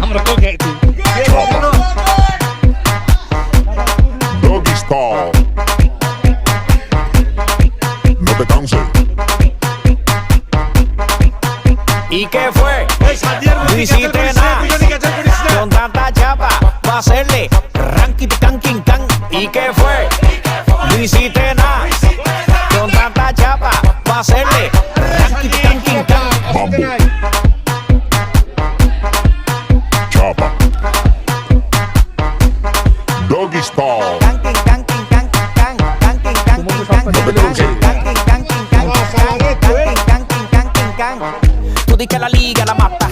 আমরা তো খেয়েছি Doggy style. No te canses. ¿Y qué fue? No hiciste nada. Con tanta chapa, va a hacerle ranking, canking, can. ¿Y qué fue? No hiciste nada. Con tanta chapa, va a hacerle ranking, canking, can. Mambo. Chapa. Doggy style. Canking, canking, canking, can. Canking, canking, canking, can. Canking, canking, canking, canking, canking, canking, can. Tú di que la liga la mata.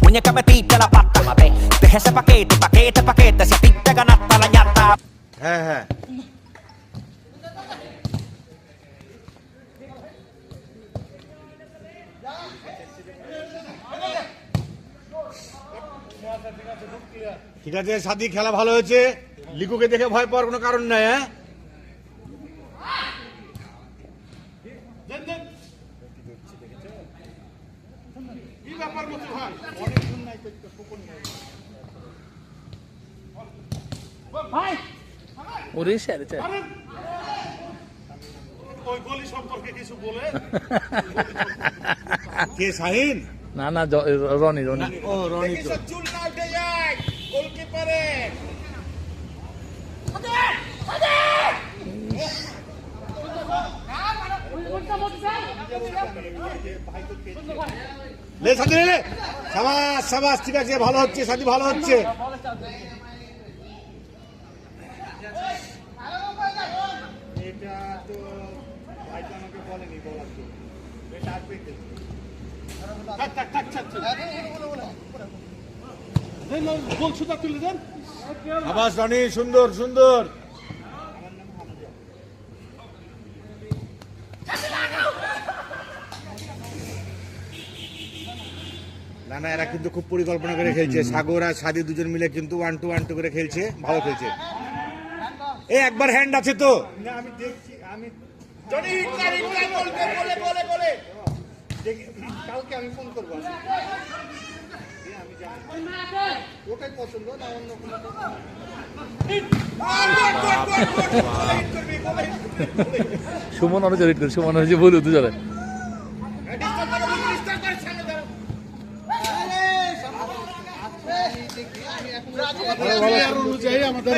Muñeca metiste la pata. Deja ese paquete, paquete, paquete. Si a ti te ganaste la ñata. হ্যাঁ হ্যাঁ ঠিক আছে সাদি, খেলা ভালো হয়েছে। লিকুকে দেখে ভয় পাওয়ার কোনো কারণ নাই। হ্যাঁ ওরে স্যার কে শাহিন? না না রনি রনি ও রনি তো। লে সাদি লে, সাবাস সাবাস, ঠিক আছে, ভালো হচ্ছে সাদি, ভালো হচ্ছে। সাবাস রনি, সুন্দর সুন্দর। না না, এরা কিন্তু খুব পরিকল্পনা করে খেলছে। সাগর আর সাদি দুজন মিলে কিন্তু 1-2 করে খেলছে, ভালো খেলছে। এই একবার হ্যান্ড আছে তো, আমি দেখছি। আমি কালকে আমি ফোন করবো। ওটাই পছন্দ না অন্য কোনো? সুমন অনেক রেড করে, সুমন হয়েছে বলু দুজনে অনুযায়ী আমাদের